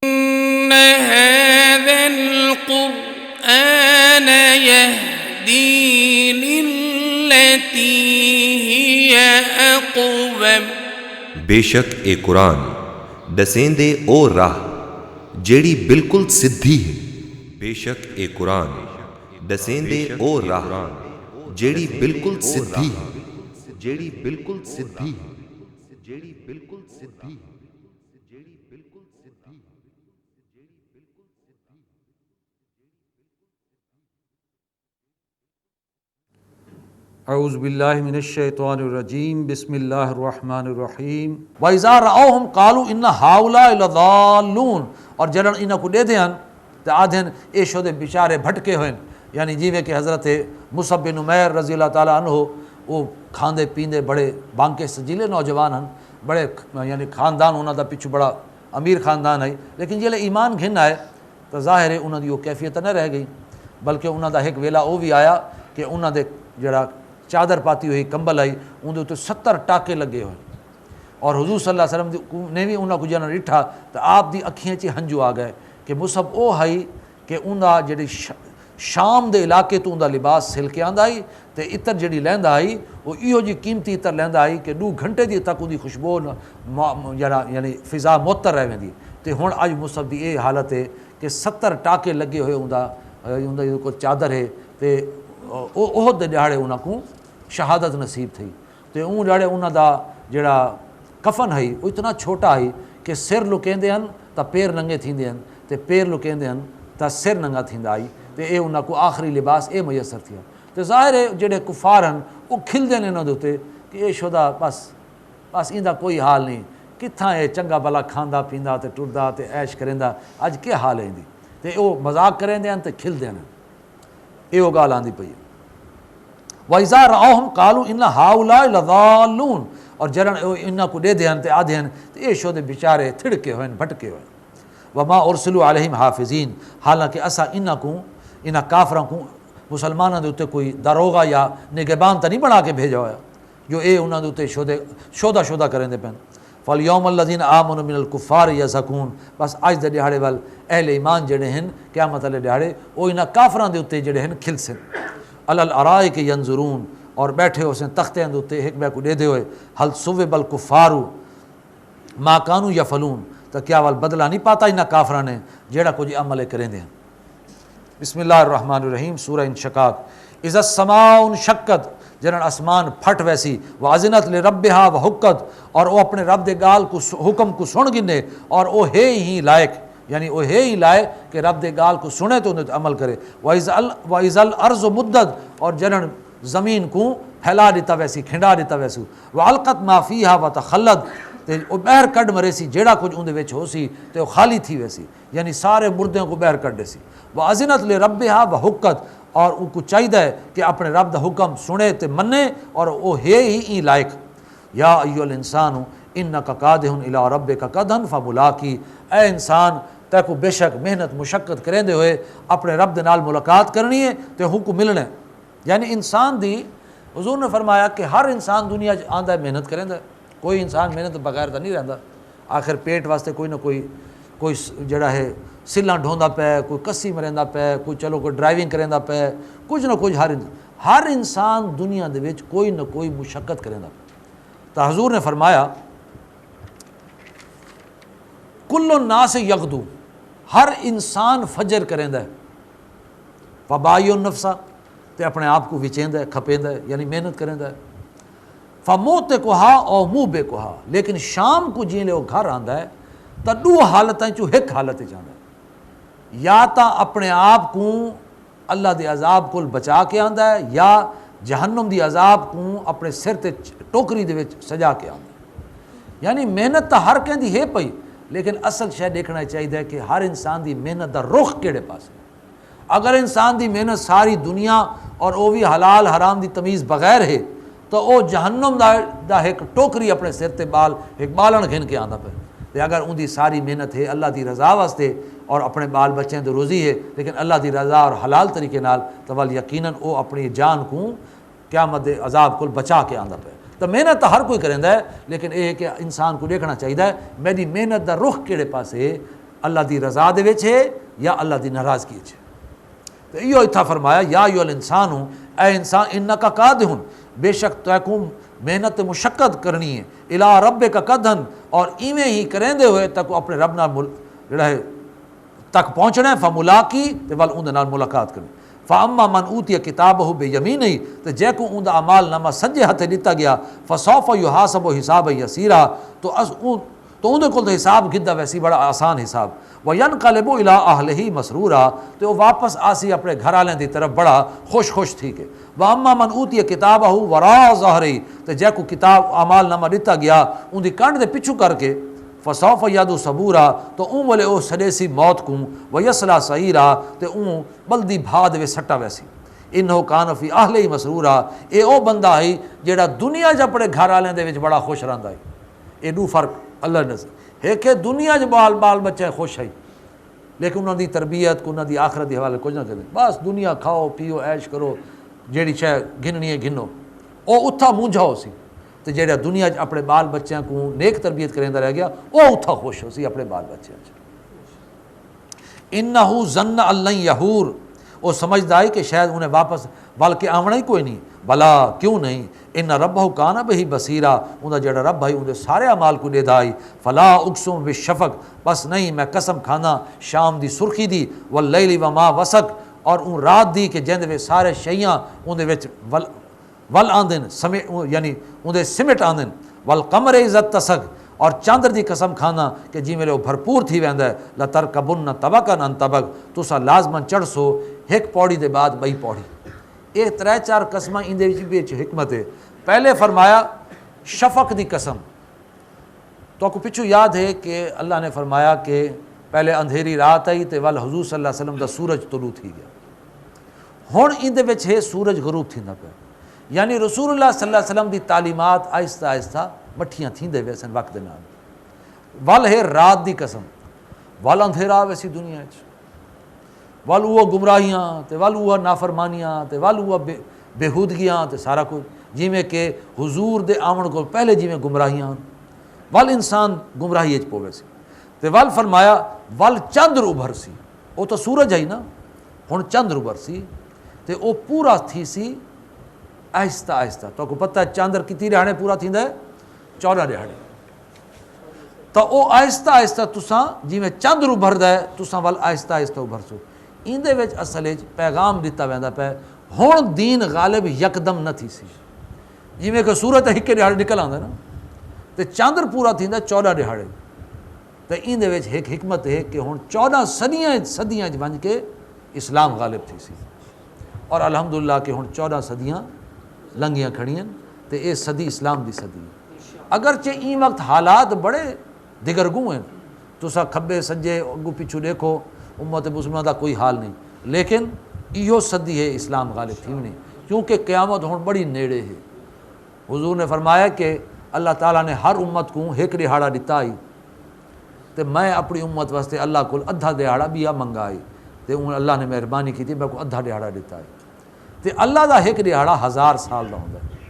إن هذا القرآن يهدي للتي هي أقوم بے شک اے قرآن دسیندے او راہ جیڑی بالکل سدھی ہے. بے شک اے قرآن دسیندے او راہ جیڑی بالکل سدھی ہے. جیڑی بالکل سدھی ہے. جیڑی بالکل سدھی ہے. جیڑی بالکل سدھی ہے. اعوذ باللہ من الشیطان الرجیم بسم اللہ الرحمن الرحیم وَإِذَا رَأَوْهُمْ قَالُوا إِنَّ هَؤُلَاءِ لَضَالُّونَ اور جڑن انہاں کو دے دیاں تے آدھن اے شو دے بیچارے بھٹکے ہوئے. یعنی جیویں کہ حضرت مصعب بن عمیر رضی اللہ تعالیٰ عنہ وہ کھاندے پیندے بڑے بانکے سجیلے نوجوان ہیں، بڑے یعنی خاندان انہاں دا پچھو بڑا امیر خاندان ہے، لیکن جیلے ایمان گھن آئے تو ظاہر ہے انہاں دی وہ کیفیت نہ رہ گئی، بلکہ انہاں دا ایک ویلا وہ بھی آیا کہ انہاں دے جڑا چادر پاتی ہوئی کمبل آئی اندر تو 70 ٹاکے لگے ہوئے. اور حضور صلی اللہ علیہ وسلم نے بھی انہاں کو جنا ڈٹھا تو آپ دی اکھیاں چ ہنجو آ گئے کہ مصعب او ہائی کہ انہاں جڑی شام دے علاقے تو انہاں لباس سل کے آندا آئی تے عطر جڑی لیندا آئی وہ ایہو جی قیمتی عطر لیندا آئی کہ 2 گھنٹے دی تک اودی خوشبو یعنی فضا معطر رہ ویندی. تے ہن اج مصعب دی اے حالت ہے کہ 70 ٹاکے لگے ہوئے انہاں کو چادر ہے تے احد دے ڈیہاڑے انہاں کو شہادت نصیب تھی. تے اون ڈیہاڑے انہاں دا جڑا کفن ہے وہ اتنا چھوٹا ہے کہ سر لکیندے ہن تا پیر ننگے تھیندے ہن تے پیر لکیندے ہن تا سر ننگا تھیندا آئی. تے اے انہاں کو آخری لباس اے میسر تھیا. تے ظاہر ہے جڑے کفار ہن وہ کھلدے نے انہاں دے تے کہ اے شودا بس ایندا کوئی حال نہیں، کتھاں اے چنگا بھلا کھاندا پیندا تے ٹردا تے عیش کریندا، اج کیا حال ہے ایندی. تے او مذاق کریندے ہن تے کھلدے ہن. اے او گال آندی پئی ہے. وَإِذَا رَأَوْهُمْ قَالُوا إِنَّ هَؤُلَاءِ لَضَالُّونَ اور جڑن انہاں کو دے دیاں تے آدھن تے اے شو دے بیچارے تھڑکے ہوئے بھٹکے ہوئے. وَمَا أُرْسِلُوا عَلَيْهِمْ حَافِظِينَ حالانکہ اسا انہاں کو انہاں کافراں کو مسلماناں دے اوتے کوئی داروغہ یا نگہبان تا نہیں بنا کے بھیجا ہویا جو اے انہاں دے اوتے شودا کریندے پین. فَالْيَوْمَ الَّذِينَ آمَنُوا مِنَ الْكُفَّارِ يَضْحَكُونَ بس اج دے دیہاڑے وال اہل ایمان جڑے ہیں قیامت والے دیہاڑے او انہاں کافراں دے اوتے جڑے ہیں کھلسن. علی الارائک ینظرون اور بیٹھے ہو سن تختیاں دے اوتے ایک بے کو دے دے ہوئے. حل ثوب الکفار ما کانوا یفعلون تو کیا وال بدلہ نہیں پاتا انہاں کافراں نے جیڑا کچھ عمل کریندے ہیں. بسم اللہ الرحمن الرحیم سورہ انشقاق. اذا السماء انشقت جنن آسمان پھٹ ویسی واذنت لربها وحقت اور او اپنے رب دے گال کو حکم کو سن گنے اور او ہے ہی لائق یعنی وہ ہے ہی لائے کہ رب دے گال کو سنے تو انہیں عمل کرے. وَإِذَا الْأَرْضُ مُدَّتْ اور جنن زمین کو پھیلا دیتا ویسی کھنڈا دیتا ویسو. وَأَلْقَتْ مَا فِيهَا وَتَخَلَّتْ تے وہ بہر کڈ مرے سی جیڑا کچھ اندے وچ ہو سی تے وہ خالی تھی ویسی یعنی سارے مردیاں کو بہر کڈ دے سی. وَأَذِنَتْ لِرَبِّهَا وَحُقَّتْ اور ان کو چاہیے ہے کہ اپنے رب دا حکم سنے تے منے اور وہ ہے ہی لائق. یا ایھا الانسان انک قادح الی ربک قدحا فملاقی اے انسان تے کو بے شک محنت مشقت کریندے ہوئے اپنے رب دے نال ملاقات کرنی ہے تے ہوں کو ملنا ہے. یعنی انسان دی حضور نے فرمایا کہ ہر انسان دنیا آندا ہے محنت کریندا ہے، کوئی انسان محنت بغیر دا نہیں رہندا. آخر پیٹ واسطے کوئی نہ کوئی جڑا ہے سلاں ڈھوندا پے، کوئی کسی مریندا پے، کوئی چلو کوئی ڈرائیونگ کریندا پے، کچھ نہ کچھ ہر انسان دنیا دے وچ کوئی نہ کوئی مشقت کریندا پے. تو حضور نے فرمایا کل الناس یغدو ہر انسان فجر کریندا ہے. فبایع النفس تے اپنے آپ کو وچیندا ہے کھپیندا ہے یعنی محنت کریندا ہے. فموتکھا او موبکھا لیکن شام کو جیلے وہ گھر آندا ہے تو 2 حالتیں چوں ایک حالت جاندا ہے. یا تا اپنے آپ کو اللہ دے عذاب کو بچا کے آندا ہے یا جہنم دی عذاب کو اپنے سر تے ٹوکری دے وچ سجا کے آندا ہے. یعنی محنت تو ہر کہندی ہے پئی لیکن اصل شے دیکھنا چاہیے کہ ہر انسان دی محنت دا رخ کیڑے پاس ہے. اگر انسان دی محنت ساری دنیا اور وہ بھی حلال حرام دی تمیز بغیر ہے تو وہ جہنم دا ایک ٹوکری اپنے سر تے ایک بالن گھن کے آندا پہ. اگر ان دی ساری محنت ہے اللہ دی رضا واسطے اور اپنے بال بچیں دی روزی ہے لیکن اللہ دی رضا اور حلال طریقے نال تو ول یقیناً وہ اپنی جان کو قیامت دے عذاب کو بچا کے آندا پہ. تو محنت تو ہر کوئی کریندا ہے لیکن یہ ہے کہ انسان کو دیکھنا چاہیے میری محنت دا رخ کیڑے پاسے اللہ دی رضا دے وچ ہے یا اللہ دی ناراضگی وچ ہے۔ تو ایو اتھا فرمایا یا ایو الانسان، اے انسان انکا قادح، بے شک تو محنت مشقت کرنی ہے، الی ربک قدحن، اور ایویں ہی کریندے ہوئے تک اپنے رب نال جڑا ہے تک پہنچنا ہے، فملاقی تے ول اون دے نال ملاقات کرنی۔ فاما من اوتی کتابہ بیمینہ، تے جے کو اون دا اعمال نامہ سجے ہتھے دتا گیا، فسوف یحاسب حسابا یسیرا، تو اون دے کول حساب گدا ویسی بڑا آسان حساب، وینقلب الی اہلہ مسرورا، تے وہ واپس آسی اپنے گھر والوں دی طرف بڑا خوش تھی کہ واما من اوتی کتابہ وراء ظہرہ، تے جے کو کتاب اعمال نامہ دتا گیا اون دی کنڈ دے پیچھو کر کے، فسوف یدعو ثبورا، تو اون والے او سڑیسی موت کو، ویصلی سعیرا، تے اون بلدی بھاد وے سٹا ویسی، انہو کان فی اہلہ مسرورا، اے او بندہ ہے جیڑا دنیا چ اپنے گھر والوں دے وچ بڑا خوش رہندا ہے۔ اے دو فرق اللہ نے ہے کہ دنیا چ بال بچے خوش ہے لیکن انہوں دی تربیت کو انہوں دی آخرت دی حوالے کچھ نہ کریں، بس دنیا کھاؤ پیو عیش کرو، جیڑی شے گھننی ہے گھنو، او اتھا مونجھا ہو سی، تو جیڑا دنیا چ اپنے بال بچیاں کو نیک تربیت کریندا رہ گیا او اتھا خوش ہو سی اپنے بال بچیاں چ۔ انہو ظن ان لن یحور، وہ سمجھدا ہے کہ شاید انہیں واپس بلکہ آونا ہی کوئی نہیں، بلا کیوں نہیں، ان ربہ کان بہ بصیرا، انہاں جڑا رب ہے اندے سارے اعمال کو دیدا ہے، فلا اقسم بالشفق، بس نہیں میں قسم کھانا شام دی سرخی دی، واللیل وما وسق، اور ان رات دی کہ جند وچ سارے شیاں اندے وچ ول آندن یعنی اندے سمٹ آندن، والقمر اذا اتسق، اور چاندر دی قسم کھانا کہ جی میرے وہ بھرپور تھی ویندا ہے، لترکبن طبقا عن طبق، تسا لازمن چڑھ سو ایک پوڑی دے بعد بئی پوڑی۔ یہ 3-4 قسماں اندے وچ حکمت ہے۔ پہلے فرمایا شفق دی قسم، تو کو پچھو یاد ہے کہ اللہ نے فرمایا کہ پہلے اندھیری رات آئی تے ول حضور صلی اللہ علیہ وسلم دا سورج طلوع تھی گیا، ہن اندے وچ ہے سورج غروب تھیندا پیا، یعنی رسول اللہ صلی اللہ علیہ وسلم دی تعلیمات آہستہ آہستہ مٹھیاں تھیندے وے سن وقت دے نال، ول ہے رات دی قسم، ول اندھیرا ویسی دنیا وچ، ول وہ گمراہیاں تے ول وہ نافرمانیاں تے ول وہ بےہودگیاں تے سارا کچھ، جویں کہ حضور دے آمن کو پہلے جویں گمراہیاں ول انسان گمراہی وچ پوے سی، تے ول فرمایا ول چندر ابھر سی، وہ تو سورج ہے نا، ہن چندر ابھر سی تے وہ پورا تھی سی آہستہ آہستہ، تو کو پتہ ہے چاندر کتنی رہاڑے پورا تھیندا ہے 14 دہاڑے، تو وہ آہستہ آہستہ تساں جویں چندر ابھردا ہے تساں ول آہستہ آہستہ ابھر سو، ایندے وچ اصل وچ پیغام دتا ویندا پیا، ہن دین غالب یکدم نہ تھی سی، جویں کہ سورج ہکے دہاڑے نکل آندا نا، تے چاندر پورا تھیندا 14 دہاڑے، تے ایندے وچ ایک حکمت ہے کہ ہن 14 صدیاں ون کے اسلام غالب تھی سی، اور الحمدللہ کہ ہن 14 صدیاں لنگیاں کھڑیاں، تے اے صدی اسلام دی صدی، اگرچہ این وقت حالات بڑے دگرگوں ہیں، تسا کھبے سجے اگو پیچھو دیکھو امت مسلمہ دا کوئی حال نہیں، لیکن ایو صدی ہے اسلام غالب تھی نہیں، کیونکہ قیامت ہن بڑی نیڑے ہے۔ حضور نے فرمایا کہ اللہ تعالیٰ نے ہر امت کو ایک دہاڑا دتا ہے، تے میں اپنی امت واسطے اللہ کو ادھا دہاڑا بھی منگائی، تے اللہ نے مہربانی کی تھی میں کو ادھا دہاڑا دتا ہے، تے اللہ دا ایک دہاڑا 1000 سال دا ہوندا ہے،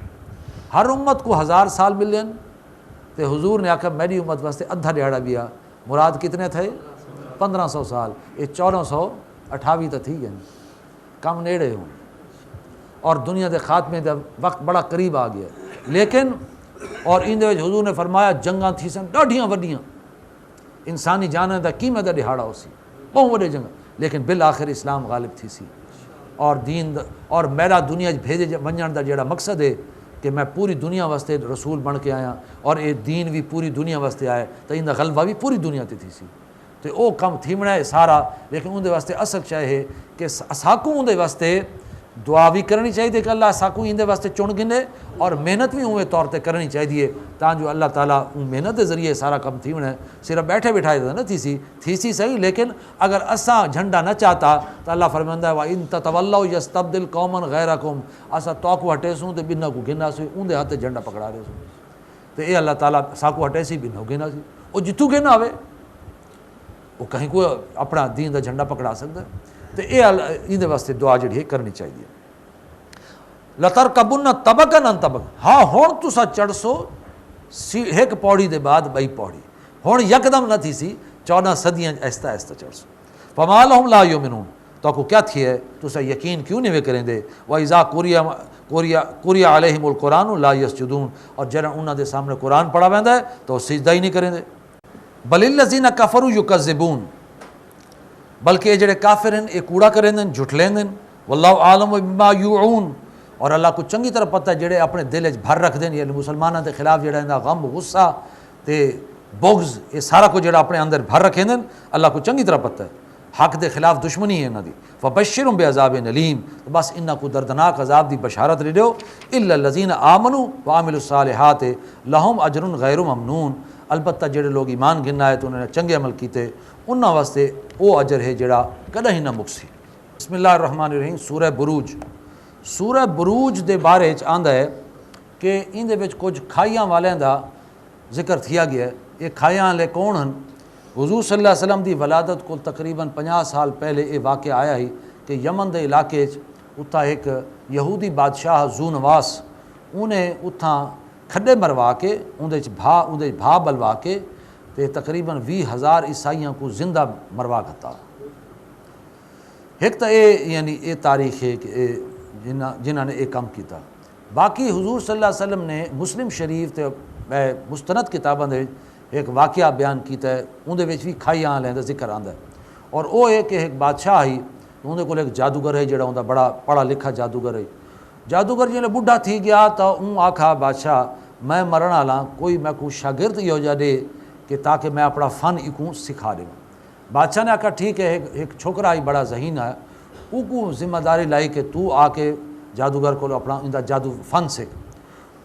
ہر امت کو 1000 سال ملیں، تے حضور نے آکھا میری امت واسطے ادھا دہاڑا بھی آ، مراد کتنے تھے 1500 سال، یہ 1428 تو تھی گئے، کم نیڑے ہوں، اور دنیا دے خاتمے دا وقت بڑا قریب آ گیا، لیکن اور اندے وچ حضور نے فرمایا جنگاں تھی سن ڈاڈیاں وڈیاں، انسانی جانیں دا قیمت دا دہاڑا ہو سی، بہت وڈے جنگ، لیکن بالآخر اسلام غالب تھی سی، اور دین اور میرا دنیا بھیجے ونجن دا جڑا مقصد ہے کہ میں پوری دنیا واسطے رسول بن کے آیا، اور یہ دین بھی پوری دنیا واسطے آیا، تو ان دا غلبہ بھی پوری دنیا تے تھی سی، تو وہ کم تھیمنا ہے سارا، لیکن اندے واسطے اصل شے ہے کہ اساکوں اندے واسطے دعا بھی کرنی چاہیے کہ اللہ اساکوں اندے واسطے چن گنے، اور محنت بھی اوے طور تے کرنی چاہیے تاں جو اللہ تعالیٰ محنت کے ذریعے سارا کم تھیمنا ہے، صرف بیٹھے بٹھائے تو نہ تھی سی صحیح، لیکن اگر اساں جھنڈا نہ چاہتا تو اللہ فرماندا ہے وَإِن تَتَوَلَّوْا يَسْتَبْدِلْ قَوْمًا غَيْرَكُمْ، اساں تو کو ہٹے سوں تے بننا کو گنا سی اندے ہاتھ جھنڈا پکڑا رہے سوں، تو یہ اللہ تعالیٰ ساکو ہٹے سی بننا گنا سی، وہ جتوں گنا ہوئے وہ کہیں کو اپنا دین دا جھنڈا پکڑا سکتا ہے، تو یہ اندے واسطے دعا جڑی ہے کرنی چاہیے۔ لَتَرْكَبُنَّ طَبَقًا عَن طَبَقٍ، ہاں ہن تسا چڑھ سو ایک پوڑی دے بعد بئی پوڑی، ہن یکدم نہ تھی سی، 14 صدیاں آہستہ آہستہ چڑھ فما لہم لا یؤمنون تو کو کیا تھی ہے تو اسے یقین کیوں نہیں کریں دے وَإِذَا قُرِئَ عَلَيْهِمُ الْقُرْآنُ لَا يَسْجُدُونَ اور جب انہاں دے سامنے قرآن پڑھا ویندا ہے تو سجدہ ہی نہیں کریں دے بل الذین کفروا یکذبون بلکہ یہ جڑے کافر ہیں یہ کوڑا کریں دیں جھٹلیں دیں واللہ عالم بما یوعون اور اللہ کو چنگی طرح پتہ ہے جڑے اپنے دل وچ بھر رکھ دیں یعنی مسلمانوں کے خلاف جڑا اندا غم غصہ تے بغض یہ سارا کو جڑا اپنے اندر بھر رکھیں دیں اللہ کو چنگی طرح پتہ ہے حق دے خلاف دشمنی ہے انہاں دی فبشرهم بعذاب علیم تو بس انہاں کو دردناک عذاب دی بشارت دے دیو الا الذین آمنوا وعملوا الصالحات لهم اجر غیر ممنون البتہ جڑے لوگ ایمان گھن آئے تو انہوں نے چنگے عمل کیتے انہاں واسطے او اجر ہے جڑا کدی ہی نہ مکسی بسم اللہ الرحمن الرحیم سورہ بروج سورہ بروج دے بارے چ آندا ہے کہ ان دے وچ کچھ کھائیاں والیاں دا ذکر تھیا گیا ہے یہ کھائیاں لے کون ہیں حضور صلی اللہ علیہ وسلم دی ولادت کو تقریباً 50 سال پہلے یہ واقعہ آیا ہی کہ یمن دے علاقے اتھا ایک یہودی بادشاہ ذو نواس انہیں اتھا کھڈے مروا کے اندر بھا بلوا کے تے تقریباً 20,000 عیسائیوں کو زندہ مروا گھتا ایک تو یعنی یہ تاریخ ہے کہ جنہوں نے یہ کام کیتا باقی حضور صلی اللہ علیہ وسلم نے مسلم شریف تے مستند کتاباں دے ایک واقعہ بیان کیتا ہے اندر بھی کھائیاں لیں ذکر آندا ہے اور وہ ہے کہ ایک بادشاہ ہی اندر کو ایک جادوگر ہے جڑا اندر بڑا پڑھا لکھا جادوگر ہے جادوگر جی بڈھا تھی گیا تو اون آکھا بادشاہ میں مرن والا کوئی میں کو شاگرد ہی ہو جا دے کہ تاکہ میں اپنا فن ایکوں سکھا دوں بادشاہ نے آکھا ٹھیک ہے ایک چھوکرا ہی بڑا ذہین ہے او کو ذمہ داری لائی کہ تو آ کے جادوگر کو اپنا اندا جادو فن سکھ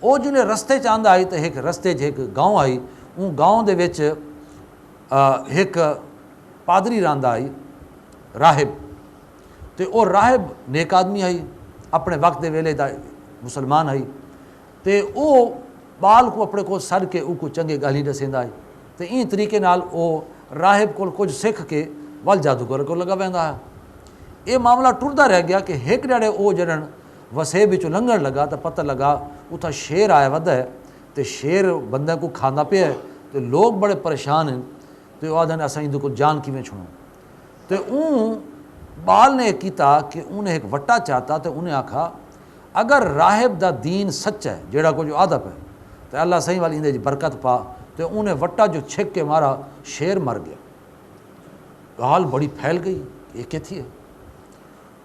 او جنہیں رستے چاہتا آئی تو ایک رستے ایک گاؤں آئی اون گاؤں دے وچ ایک پادری راندا آئی راہب تے او راہب نیک آدمی آئی اپنے وقت دے ویلے دا مسلمان آئی تے او بال کو اپنے کو سر کے او کو چنگے گالی دسیندا آئی تے این طریقے نال او راہب کو کچھ سکھ کے ول جادوگر کو لگا ویندا ہے یہ معاملہ ٹردا رہ گیا کہ ایک ڈیڑے او جڑن وسے وچوں لنگھن لگا تو پتہ لگا اتھا شیر آیا ودا ہے تے شیر بندے کو کھانا پیا ہے تے لوگ بڑے پریشان ہیں تے وہ آدھے اساں اندر کو جان کیویں چھوڑوں تے اون بال نے کیتا کہ انہیں ایک وٹا چاہتا تے انہیں آکھا اگر راہب دا دین سچ ہے جیڑا کو جو آدھا پہ تے اللہ صحیح والی اندے برکت پا تے انہیں وٹا جو چھک کے مارا شیر مر گیا گال بڑی پھیل گئی یہ کیا تھی ہے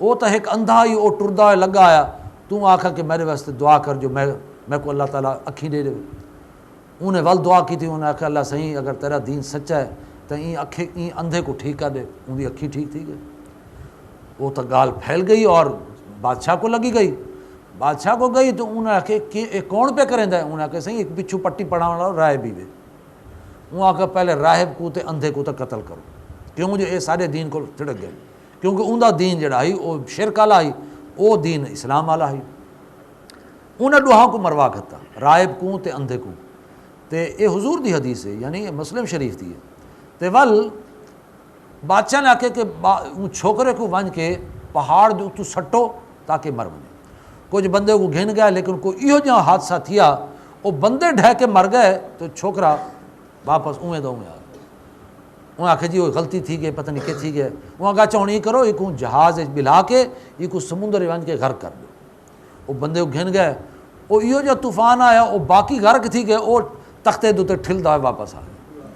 وہ تو ایک اندھا ہی وہ ٹردا لگا آیا تو آکھا کہ میرے واسطے دعا کر جو میں کو اللہ تعالیٰ اکھی دے دے انہیں ول دعا کی تھی انہیں آکھا اللہ صحیح اگر تیرا دین سچا ہے تو این اندھے کو ٹھیک کر دے ان کی اکھی ٹھیک تھی گئی وہ تو گال پھیل گئی اور بادشاہ کو لگی گئی بادشاہ کو گئی تو انہیں آکھے کہ یہ کون پہ کریں دا ہے انہیں آکھے صحیح ایک پچھو پٹی پڑھانے والا راہب ہی وے وہ آکھا پہلے راہب کو تے اندھے کو تو قتل کرو کیوں مجھے یہ سارے دین کو تھڑک گئے کیونکہ اندھا دین جڑا ہی وہ شرک والا ہی وہ دین اسلام والا ہی انہیں دوہاں کو مروا کھتا راہب کو تے اندھے کو تے یہ حضور دی حدیث ہے یعنی مسلم شریف دی ہے تے ول بادشاہ نے آکھے کہ چھوکرے کو ون کے پہاڑ دے اتو سٹو تاکہ مر بنے کچھ بندے کو گھن گیا لیکن کوئی ایہو جہاں حادثہ تھیا وہ بندے ڈھہ کے مر گئے تو چھوکرا واپس اویں دا اویں آ گیا وہ آکھے جی وہ غلطی تھی گئے پتہ نہیں کہ تھی گئے وہ آگا چونی کرو یہ کو جہاز بلا کے یہ کو سمندر ون کے غرق کر دو وہ بندے کو گھن گئے وہ ایہو جہاں طوفان آیا وہ باقی غرق تھی گئے وہ تختے دوتے ٹھل دا واپس آ گئے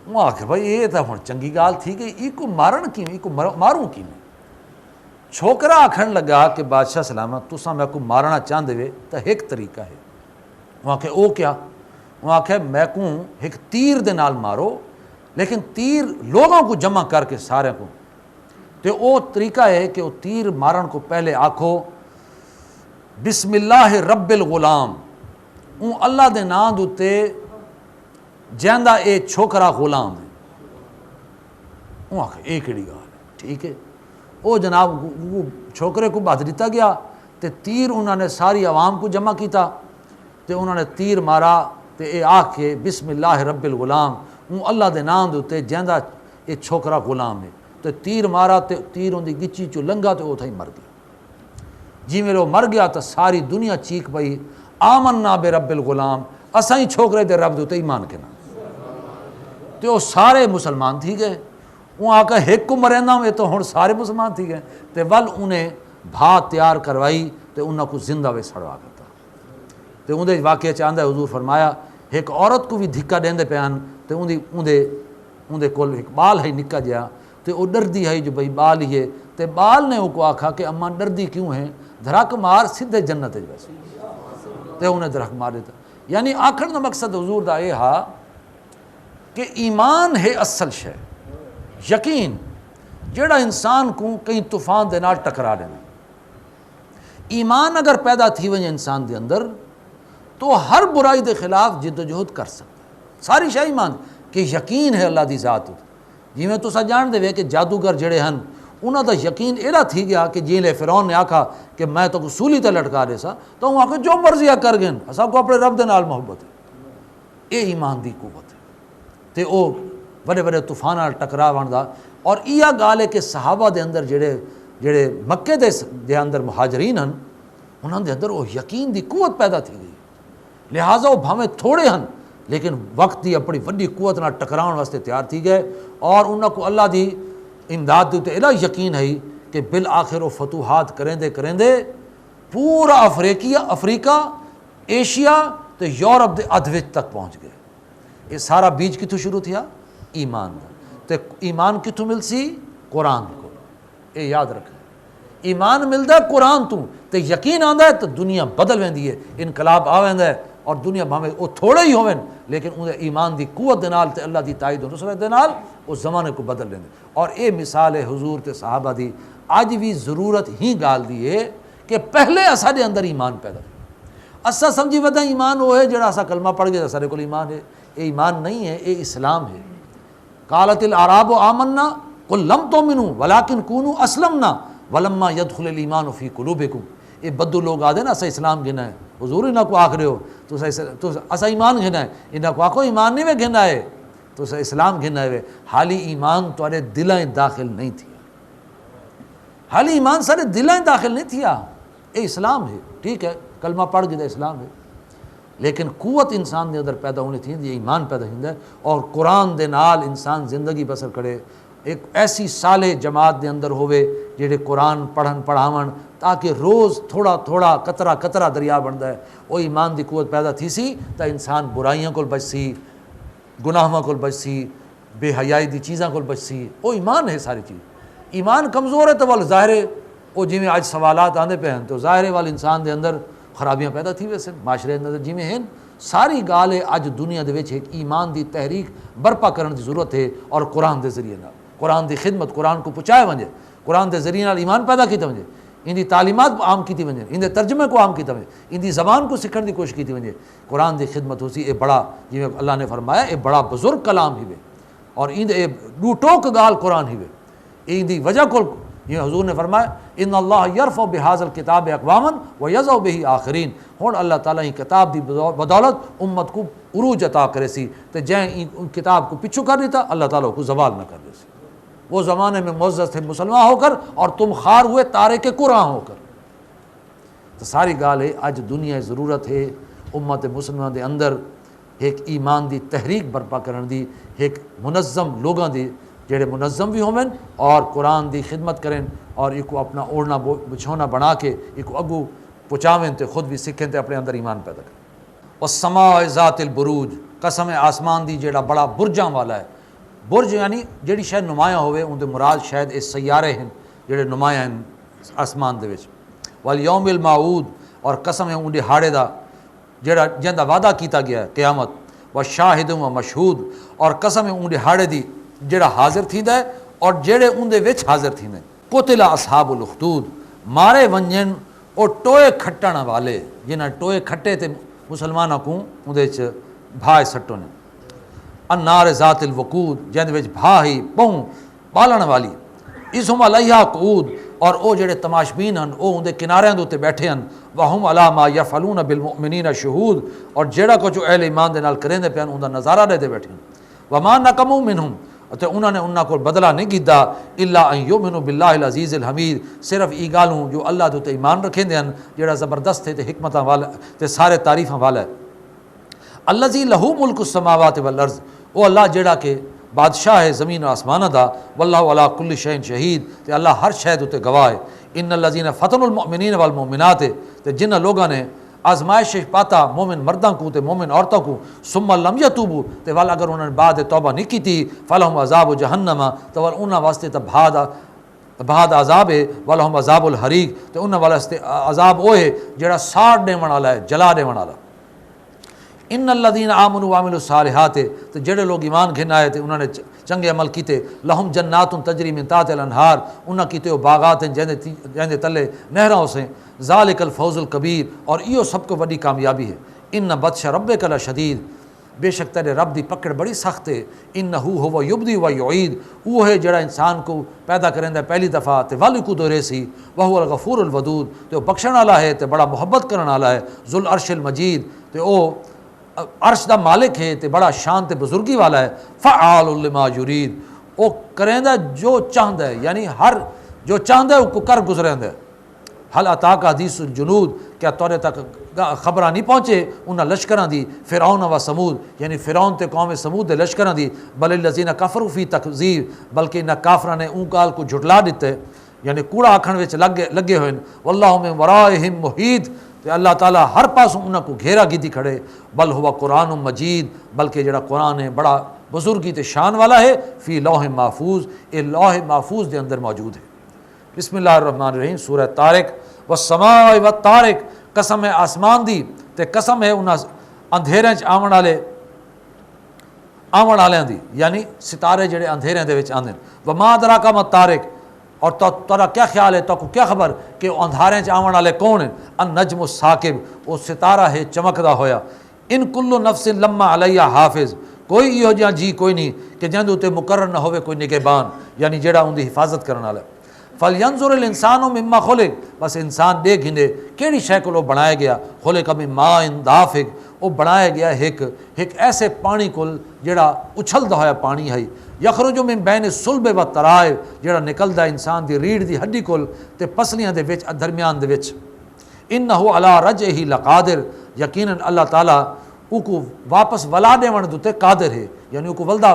وہ آکھے بھائی یہ تو ہن چنگی گال تھی کہ یہ کو مارن کی یہ کو ماروں کی میں چھوکرا آکھن لگا کہ بادشاہ سلامت تساں میں کو مارنا چاہندے وے تو ایک طریقہ ہے وہ آکھے او کیا وہ آکھے میں کو ایک تیر دے نال مارو لیکن تیر لوگوں کو جمع کر کے سارے کو تو وہ طریقہ ہے کہ وہ تیر مارن کو پہلے آکھو بسم اللہ رب الغلام اون اللہ دے نام دوتے جیندہ اے چھوکرا غلام ہے وہ آکھے ایک کیڑی گال ہے ٹھیک ہے وہ جناب وہ چھوکرے کو باندھ دیتا گیا تے تیر انہوں نے ساری عوام کو جمع کیتا تے انہوں نے تیر مارا تے اے آکھ کے بسم اللہ رب الغلام وہ اللہ دے نام دوتے جیندہ یہ چھوکرا غلام ہے تو تیر مارا تے تیر ان دی گچی چو لنگا تو وہ تھا ہی مر گیا جی میرے وہ مر گیا تو ساری دنیا چیک پئی آمنا بے رب الغلام اساں ہی چھوکرے دے رب دوتے ایمان کے نام تو وہ سارے مسلمان تھی گئے. وہ آ کے ایک کو مریندا میں تو ہن سارے مسلمان تھی گئے. تو ول انہیں بھا تیار کروائی تو انہوں کو زندہ وے سڑوا کرتا. تو اندر واقعہ چاہتا ہے حضور فرمایا ایک عورت کو بھی دھکا دیندے پیان تو اندر کول ایک بال ہے نکا جہا تو وہ ڈردی ہے جو بھئی بال ہی ہے. تو بال نے وہ کو آکھا کہ اماں ڈردی کیوں ہیں, دھڑک مار سدھے جنت ویسے. تو انہیں دھڑک مار دیتا. یعنی آخر کا مقصد حضور دا یہ ہا کہ ایمان ہے اصل شے, یقین جڑا انسان کو کئی طوفان دے نال ٹکرا دینا. ایمان اگر پیدا تھی ونجے انسان دے اندر تو ہر برائی دے خلاف جد و جہد کر سکتا. ساری شے ایمان کہ یقین ہے اللہ دی ذات. جی میں تسا جان دے کہ جادوگر جڑے ہن انہاں دا یقین ایڑا تھی گیا کہ جی لے فرعون نے آکھا کہ میں تو سولی تے لٹکا دے سا تو وہ آکھے جو مرضی کر گئے اساں کو اپنے رب دے نال محبت ہے. اے ایمان دی قوت ہے. تے او بڑے بڑے طوفان نال ٹکرا بندا. اور یہ گال ہے کہ صحابہ دے اندر جڑے مکے دے اندر مہاجرین ہن انہاں دے اندر وہ یقین دی قوت پیدا تھی گئی. لہٰذا وہ بھاویں تھوڑے ہن لیکن وقت دی اپنی وڈی قوت نال ٹکراؤن واسطے تیار تھی گئے. اور انہاں کو اللہ دی امداد دے الا یقین ہے کہ بالآخر وہ فتوحات کریں پورا افریقہ ایشیا تو یورپ دے ادھ تک پہنچ گئے. یہ سارا بیج کتوں شروع تھیا؟ ایمان دا. تے ایمان کتوں مل سی؟ قرآن کو. یہ یاد رکھیں ایمان ملتا ہے قرآن تو تے یقین آندا ہے تو دنیا بدل ویندی ہے, انقلاب آ ویندا ہے. اور دنیا بھاویں وہ تھوڑے ہی ہوون لیکن انہیں ایمان دی قوت دے نال تے اللہ دی تائید و نصرت دے نال اس زمانے کو بدل لیندے. اور اے مثال ہے حضور تے صحابہ دی. اج بھی ضرورت ہی گال دی ہے کہ پہلے اساڈے اندر ایمان پیدا اسا سمجھی ودا ایمان وہ ہے جڑا اسا کلمہ پڑھ گئے سارے کول ایمان ہے. اے ایمان نہیں ہے, اے اسلام ہے. قالت الاعراب آمنا قل لم تؤمنوا ولکن کونوا اسلمنا ولما يدخل الايمان في قلوبكم. یہ بدو لوگ آدھے نا اسا اسلام گھنا ہے, حضور انہاں کو آکھ رہے ہو تو اسا ایمان گھنا ہے, انہاں کو آکھو ایمان نہیں میں گھنا ہے تو اسا اسلام گھنا ہے. حالی ایمان تھوڑے دلائیں داخل نہیں تھیا, حالی ایمان سارے دلائیں داخل نہیں تھیا. اے اسلام ہے, ٹھیک ہے کلمہ پڑھ گئے اسلام ہے, لیکن قوت انسان دے اندر پیدا ہونی تھی, یہ ایمان پیدا ہوندا ہے. اور قرآن دے نال انسان زندگی بسر کرے. ایک ایسی صالح جماعت دے اندر ہوئے جڑے قرآن پڑھن پڑھاون تاکہ روز تھوڑا تھوڑا قطرہ قطرہ دریا بنتا ہے. وہ ایمان دی قوت پیدا تھی سی تا انسان برائیاں کو بچ سی, گناہاں کو بچ سی, بے حیائی دی چیزاں کو بچ سی. وہ ایمان ہے ساری چیز. ایمان کمزور ہے تو وال ظاہر ہے وہ جی میں آج سوالات آندے پہ ہیں تو ظاہر ہے وال انسان دے اندر خرابیاں پیدا تھی ویسے معاشرے اندر جی میں ہیں. ساری گال ہے اج دنیا دے وچ ایک ایمان دی تحریک برپا کرن دی ضرورت ہے. اور قرآن دے ذریعے نال قرآن دی خدمت, قرآن کو پہنچایا ونجے, قرآن دے ذریعے نال ایمان پیدا کیتا ونجے, ان دی تعلیمات عام کیتی ونجے, ان دے ترجمے کو عام کیتا ونجے, ان دی زبان کو سکھن دی کوشش کیتی ونجے. قرآن دی خدمت ہو سی اے بڑا جی اللہ نے فرمایا اے بڑا بزرگ کلام ہی وے. اور ان اے دو ٹوک گال قرآن ہی وے. ان دی وجہ کو یہ حضور نے فرمایا ان اللہ یرفع بہذا الکتاب اقواما ویضع بہ آخرین. ہن اللہ تعالیٰ ہی کتاب دی بدولت امت کو عروج عطا کرے سی تے جیں کتاب کو پچھو کر دیتا اللہ تعالیٰ کو زوال نہ کر دے سی. وہ زمانے میں معزز تھے مسلمان ہو کر اور تم خار ہوئے تارک قرآن ہو کر. تو ساری گال ہے اج دنیا ضرورت ہے امت مسلمان دے اندر ایک ایمان دی تحریک برپا کرن دی, ایک منظم لوگاں دی جڑے منظم بھی ہومن اور قرآن دی خدمت کریں اور ایک کو اپنا اوڑھنا بچھونا بنا کے ایک کو اگو پہنچاویں تے خود بھی سکھیں تے اپنے اندر ایمان پیدا کریں. والسماء ذات البروج, قسم آسمان دی جڑا بڑا برجاں والا ہے. برج یعنی جڑی شاید نمایاں ہوئے ان دے مراد شاید اس سیارے ہیں جڑے نمایاں ہیں آسمان دے وچ. والیوم الموعود, اور قسم ہے ان دے ہاڑے دا جڑا جندا وعدہ کیتا گیا ہے قیامت. وشاہد و مشہود, اور قسم ہے ان دے ہاڑے دی جڑا حاضر تھیندا ہے اور جڑے ان دے وچ حاضر تھیندے. قتل اصحاب الاخدود, مارے ونجن او ٹوئے کھٹن والے جنہاں ٹوئے کھٹے تے مسلماناں کو ان دے وچ بھائے سٹو نے. النار ذات الوقود, جن وچ بھا ہی پوں بالن والی. اسم علیہا قعود, اور او جڑے تماشبین ہن او اندے کناریاں دے تے بیٹھے ہن. وہم علی ما یفعلون بالمؤمنین شہود, اور جڑا کو جو اہل ایمان دے نال کریندے پین اوندا نظارہ لے دے بیٹھے ہن. وما نقموا منہم, تے انہوں نے انہاں کو بدلہ نہیں کیتا الا ان یؤمنوا باللہ العزیز الحمید, صرف ای گالوں جو اللہ دے تے ایمان رکھیندے ہن جڑا زبردست ہے تے حکمتاں والا تے سارے تعریفاں والا ہے. الذی لہ ملک السماوات والارض, وہ اللہ جڑا کہ بادشاہ ہے زمین و آسمان دا، واللہ علی کل شیء شہید، تے اللہ ہر شے تے گواہ ہے۔ ان الذین فتنوا المؤمنین والمؤمنات، تے جنہ لوگاں نے آزمائش پاتا مومن مرداں کو تے مومن عورتوں کو، ثم لم یتوبوا، تے وال اگر انہوں نے بعد توبہ نہیں کی تھی، فلہم عذاب جہنم، تو وال انہاں واسطے تے بہاد عذاب ہے، ولہم عذاب الحریق، تے انہاں واسطے عذاب وہ ہے جڑا ساڑ ڈیون والا ہے، جلا ڈیون والا۔ ان الذین آمنوا وعملوا الصالحات، تے جڑے لوگ ایمان گھن آئے تے انہوں نے چنگے عمل کیتے، لہم جنات تجری من تحتها الانہار، انہاں کیتے وہ باغات ہیں جہندے تلے نہراں سے، ذالک الفوز الکبیر، اور ایو سب کو بڑی کامیابی ہے۔ ان بطش ربک لشدید، بے شک تیرے رب دی پکڑ بڑی سخت ہے، انہ هو یبدی و یعید، وہ ہے جڑا انسان کو پیدا کریندا پہلی دفعہ تے والی کو دورے سی، وہو الغفور الودود، تے وہ بخشن والا ہے تے بڑا محبت کرن والا ہے، ذو العرش المجید، تے او عرش دا مالک ہے تے بڑا شان تے بزرگی والا ہے، فعال لما یرید، او کریندا جو چاہندا ہے، یعنی ہر جو چاہندا ہے وہ کر گزریندا ہے۔ حل اتاک حدیث الجنود، کیا تورے تک خبراں نہیں پہنچے انہاں لشکراں دی، فرعون و سمود، یعنی فرعون تے قوم سمود دے لشکراں دی، بل الذین کفروا فی تکذیب، بلکہ انہاں کافراں نے اون گال کو جھٹلا دتے، یعنی کوڑا آکھن وچ لگے ہوئے، واللہ من ورائہم محیط، تے اللہ تعالیٰ ہر پاسوں انہاں کو گھیرا کیتی کھڑے، بل ہوا قرآن مجید، بلکہ جڑا قرآن ہے بڑا بزرگی تے شان والا ہے، فی لوح محفوظ، اے لوح محفوظ دے اندر موجود ہے۔ بسم اللہ الرحمن الرحیم، سورہ طارق، والسماء والطارق، قسم ہے آسمان دی تے قسم ہے انہاں اندھیرے چ آون والیاں دی، یعنی ستارے جڑے اندھیرے دے وچ آندے، وما ادراک ما الطارق، اور تورا کیا خیال ہے، تو کو کیا خبر کہ وہ اندھارے چ آون والے کون ہیں، النجم الثاقب، وہ ستارہ ہے چمکدا ہویا، ان کل نفس لما علیہ حافظ، کوئی ایہو جہا جی کوئی نہیں کہ جہاں تے مقرر نہ ہوئے کوئی نگہبان، یعنی جڑا ان دی حفاظت کرن والا۔ فَلْيَنْظُرِ الْإِنسَانُ مِمَّا خُلِقَ، بس انسان دیکھ گھنے کیڑی شے کو بنایا گیا، خُلِقَ مِن مَاءٍ دَافِقٍ، وہ بنایا گیا ایک ایسے پانی کو جڑا اچھلدا ہویا پانی ہے، یخرج من بین الصلب والترائب، جڑا نکلدا انسان دی ریڑھ دی ہڈی کول تے پسلیاں دے وچ درمیان دے وچ، انہ علی رجعہ لقادر، یقیناً اللہ تعالیٰ او کو واپس ولا دیون دے قادر ہے، یعنی او کو ولدا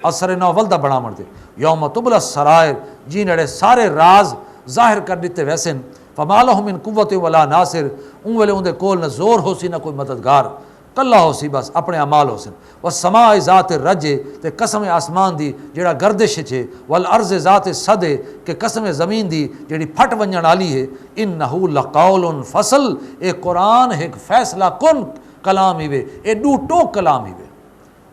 اثر نو ولدا بناون دے، یوم تبلی السرائر، جی نڑے سارے راز ظاہر کر دیتے ویسن، فما لہ من قوت ولا ناصر، اون ویلے اون دے کول نہ زور ہو سی نہ کوئی مددگار، کلا ہو سی بس اپنے اعمال ہو سن۔ والسماء ذات الرج، تے قسم آسمان دی جڑا گردش ہے، والارض ذات الصد، کہ قسم زمین دی جڑی پھٹ ونجن والی ہے، انہ لقول فصل، اے قرآن ایک فیصلہ کن کلام ہی وے، اے دو ٹوک کلام ہی وے،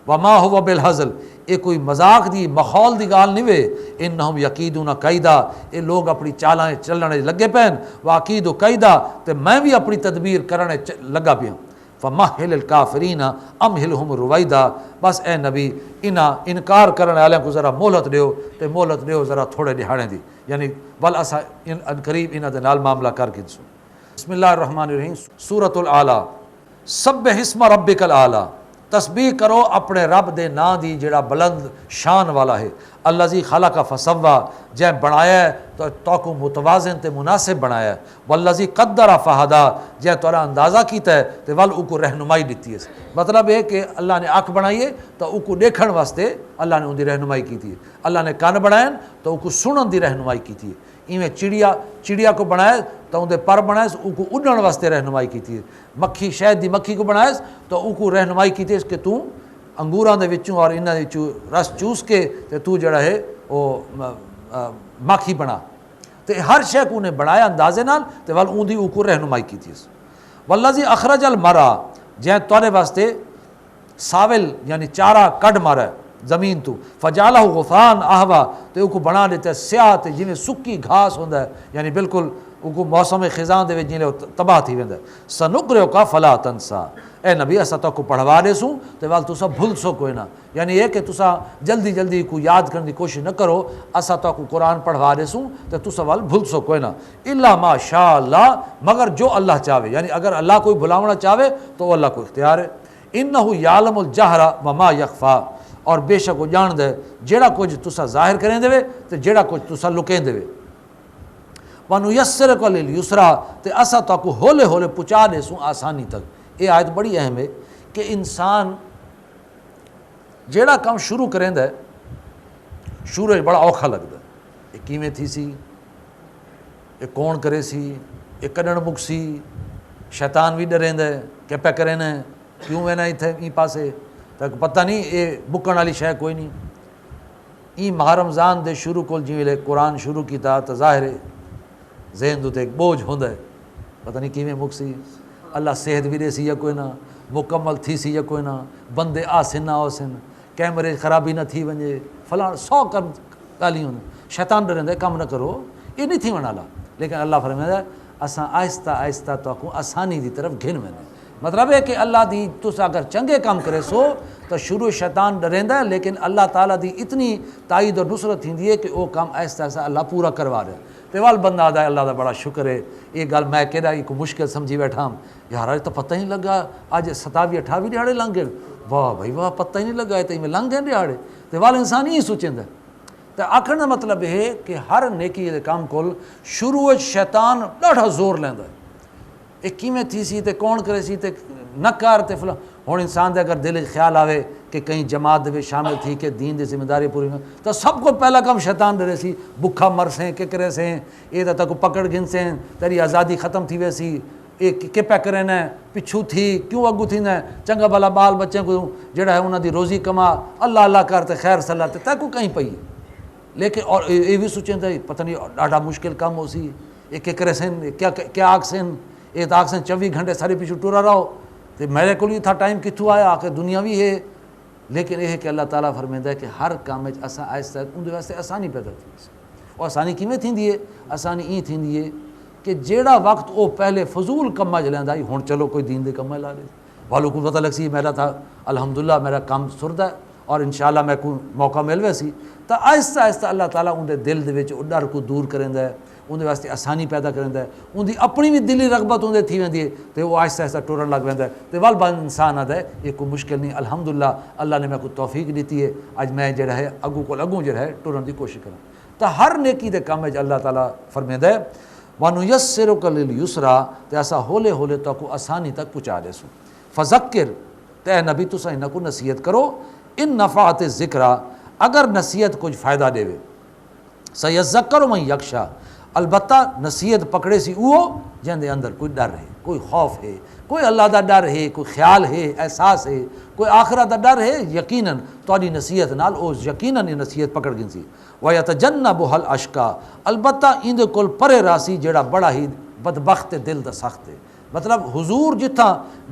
وما هو بالہزل، اے کوئی مذاق دی مخول دی گال نہیں وے، انہم یقیدون قیدا، اے لوگ اپنی چالیں چلنے لگے پین، واقید و قیدا، تے میں بھی اپنی تدبیر کرنے لگا پیا، فمہل الکافرین امہلہم رویدا، بس اے نبی انکار کرنے والوں کو ذرا مہلت دیو، تے مہلت دیو ذرا تھوڑے دہاڑے دی، یعنی ول اسا ان قریب انہاں دے نال معاملہ کر کے دسو۔ بسم اللہ الرحمن الرحیم، سورۃ الاعلیٰ، سبح اسم ربک الاعلیٰ، تسبیح کرو اپنے رب دے نا دی جڑا بلند شان والا ہے، الذی خلق فسوا، جے بنایا ہے تو کو متوازن تے مناسب بنایا ہے، والذی قدر فہدا، جے تورا اندازہ کیتا ہے تے ول او کو رہنمائی دیتی ہے، مطلب ہے کہ اللہ نے آنکھ بنائی ہے تو او کو دیکھن واسطے اللہ نے ان دی رہنمائی کیتی ہے، اللہ نے کان بنائے تو او کو سنن دی رہنمائی کیتی ہے، ایویں چڑیا کو بنایا تو اندر پر بنائے او کو اڈن واسطے رہنمائی کیتی ہے، مکھی شہد دی مکھی کو بنائے تو او کو رہنمائی کیتی ہے کہ تو انگوراں دے وچوں اور انہاں دے وچوں رس چوس کے تے تو جڑا ہے او مکھی بنا، تے ہر شے کو نے بنایا اندازے نال تے ول اون دی او کو رہنمائی کیتی ہے۔ والذی اخرج المرعى، جے تورے واسطے ساول یعنی چارہ کڈ مارا زمین تو، فجعلہ غثاء احوا، تو او کو بنا دیتا ہے سیاہ تے جویں سکی گھاس ہوندا ہے، یعنی بالکل او کو موسم خزاں دے وچ جویں تباہ تھی ویندا ہے۔ سنقرئک فلا تنسا، اے نبی اسا تو کو پڑھوا دے سوں تے ول تسا بھول سو کوئی نہ، یعنی یہ کہ تسا جلدی جلدی کو یاد کرنے دی کوشش نہ کرو، اسا تو کو قرآن پڑھوا دے سوں تے تسا ول بھول سو کوئی نہ، الا ما شاء اللہ، مگر جو اللہ چاہے، یعنی اگر اللہ کوئی بھلاونا چاہے تو وہ اللہ کو اختیار ہے۔ انہ یعلم الجہر وما یخفی، اور بے شک وہ جان دے جیڑا کچھ تسا ظاہر کریں دے تے جیڑا کچھ تسا لکیں دے۔ وَنُيَسِّرُكَ لِلْيُسْرَىٰ، تے اسا تو کو ہولے ہولے پہنچا دے سوں آسانی تک۔ یہ آیت بڑی اہم ہے کہ انسان جیڑا کام شروع کریندا ہے شروع بڑا اوکھا لگتا ہے، یہ کیویں تھی سی، یہ کون کرے سی، یہ کڈن مک سی، شیطان بھی ڈریندا ہے کہ پہ کرنا ہے، کیوں وینا اتھے این پاسے تک پتہ نہیں یہ بکن والی شے کوئی نہیں۔ این ماہ رمضان دے شروع کول جی ویلے قرآن شروع کیتا تو ظاہر ہے ذہن دے ایک بوجھ ہوندا ہے، پتہ نہیں کیویں مک سی، اللہ صحت بھی دے سی یا کوئی نہ، مکمل تھی سی یا کوئی نہ، بندے آسن نہ آسن، کیمرے خرابی نہ تھی ونجے، فلاں 100 کم ڳالھیوں، شیطان ڈریندا ہے کم نہ کرو، یہ نہیں تھی والا، لیکن اللہ فرمائے ہے اساں آہستہ آہستہ تو کو آسانی دی طرف گھن ویندے، مطلب ہے کہ اللہ دی تس اگر چنگے کام کرے سو تو شروع شیطان ڈریندا ہے، لیکن اللہ تعالیٰ دی اتنی تائید اور نصرت تھیندی ہے کہ وہ کام آہستہ آہستہ اللہ پورا کروا رہے، تے وال بندہ آدا ہے اللہ دا بڑا شکر ہے، یہ گل میں کہڑا ایک مشکل سمجھی بیٹھا ہوں یار اج تو پتہ ہی نہیں لگا، اج 27-28 دیہاڑے لنگ گئے، واہ بھائی واہ پتہ ہی نہیں لگا تے میں لنگ گئے دیہاڑے، تے وال انسان ہی سوچیندا ہے۔ تو آخر کا مطلب ہے کہ ہر نیکی دے کام کول شروع شیطان ڈاڑھا زور لیندا ہے، یہ کیویں تھی سی تے کون کرے سی تے نہ کر تے فلاں، ہن انسان دے اگر دل وچ خیال آوے کہ کہیں جماعت دے شامل تھی کہ دین دی ذمہ داری پوری تو سب کو پہلا کام شیطان ڈرے سی، بکھا مر سیں کہ کرے سیں، یہ تو تک پکڑ گن سیں، تیری آزادی ختم تھی ویسی، یہ کہ پہ کرنا ہے، پچھو تھی کیوں اگو تھیندا ہے، چنگا بھلا بال بچے کو جڑا ہے انہاں دی روزی کما، اللہ اللہ کر تے خیر صلاح تے تے کو کہیں پئی ہے، لیکن اور یہ بھی سوچیں تھے پتہ نہیں ڈاڑھا مشکل کام ہو سی، یہ کہ کرے سن کیا آگ سن، یہ تو آگ سن 24 گھنٹے سارے پیچھو ٹورا رہو، تو میرے کو تھا ٹائم کتوں آیا کہ دنیا بھی ہے، لیکن یہ ہے کہ اللہ تعالیٰ فرمائندا ہے کہ ہر کام میں اساں آہستہ اندر واسطے آسانی پیدا تھی، اور آسانی کیویں تھیندی ہے، آسانی این تھیندی ہے کہ جیڑا وقت وہ پہلے فضول کما چلیندا ہی ہن چلو کوئی دین دے کما لا لے، والوں کو پتہ لگ سی میرا تھا الحمدللہ میرا کام سردا ہے اور انشاءاللہ میں کو موقع مل وے سی، تو آہستہ آہستہ اللہ تعالیٰ اندر دل دے وچ ڈر کو دور کریندا ہے، اندر واسطے آسانی پیدا کریندا ہے، اندی اپنی بھی دلی رغبت اندر تھی ویندی ہے تو وہ آہستہ آہستہ ٹرن لگ ویندا ہے، تو وال بند انسان آتا ہے یہ کوئی مشکل نہیں، الحمدللہ اللہ نے میں کو توفیق دیتی ہے، اج میں جڑا ہے اگوں کو اگوں جڑا ہے ٹرن دی کوشش کراں، تو ہر نیکی دے کام وچ اللہ تعالیٰ فرمائندا ہے وَنُيَسِّرُكَ لِلْيُسْرَىٰ تے ایسا ہولے ہولے تو کو آسانی تک پہنچا دے سو، فذکر تے نبی تساں انہاں کو نصیحت کرو، ان نفعت ذکرہ اگر نصیحت کچھ فائدہ دے سیذکر من یخشیٰ، البتہ نصیحت پکڑے سی وہ جن دے اندر کوئی ڈر ہے، کوئی خوف ہے، کوئی اللہ دا ڈر ہے، کوئی خیال ہے، احساس ہے، کوئی آخرت دا ڈر ہے، یقیناً تہاڈی نصیحت نال او یقیناً یہ نصیحت پکڑ گئی سی، وَيَتَجَنَّبُهَا الْأَشْقَىٰ البتہ اندے کول پرے راسی جڑا بڑا ہی بدبخت دل دا سخت ہے، مطلب حضور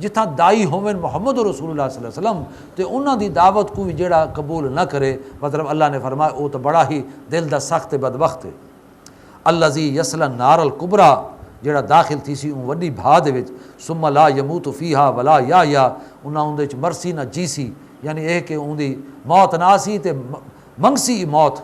جتھاں دائی ہوئن محمد رسول اللہ صلی اللہ علیہ وسلم تے انہاں دی دعوت کو بھی جڑا قبول نہ کرے، مطلب اللہ نے فرمایا او تو بڑا ہی دل دا سخت بدبخت ہے، الذی یصلی النار الکبریٰ جڑا داخل تھی سی اون وڈی بھا دے وچ، ثم لا یموت فیہا ولا یحییٰ انہاں اون دے وچ مرسی نہ جیسی، یعنی یہ کہ اون دی موت نہ سی تے منگسی موت،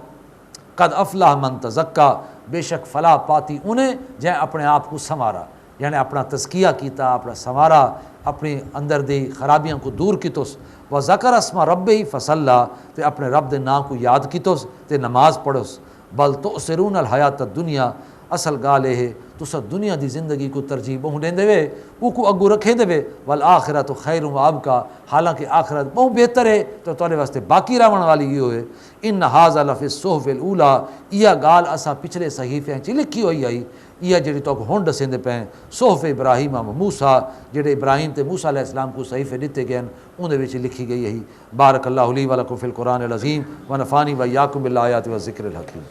قد افلح من تزکا بے شک فلاح پاتی انہیں جہاں اپنے آپ کو سنوارا، یعنی اپنا تزکیہ کیتا، اپنا سنوارا، اپنے اندر دی خرابیاں کو دور کیتوس، وذکر اسم ربہ فصلی تے اپنے رب دے نام کو یاد کیتوس تے نماز پڑھوس، بل تؤثرون الحیات الدنیا اصل گال ہے تسا دنیا دی زندگی کو ترجیح بہوں دیں دے وے وہ کو اگو رکھے دے وے، والآخرت خیر و ابقیٰ حالانکہ آخرت بہت بہتر ہے تو تھوڑے واسطے باقی رہن والی یہ ہوئے، ان ھذا لفی الصحف الاولیٰ یہ گال اساں پچھلے صحیفے چ لکھی ہوئی آئی، یہ جڑی تو ہن دسیندے پئے صحف ابراہیم و موسیٰ جڑے ابراہیم تے موسیٰ علیہ السلام کو صحیفے دتے گئے ان دے وچ لکھی گئی ہے۔ بارک اللہ لی ولکم فی القرآن العظیم ونفعنی وایاکم بالآیات والذکر الحکیم،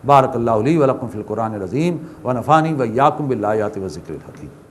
بارک اللہ لی ولکم فی القرآن العظیم ونفعنی وایاکم بالآیات والذکر الحکیم۔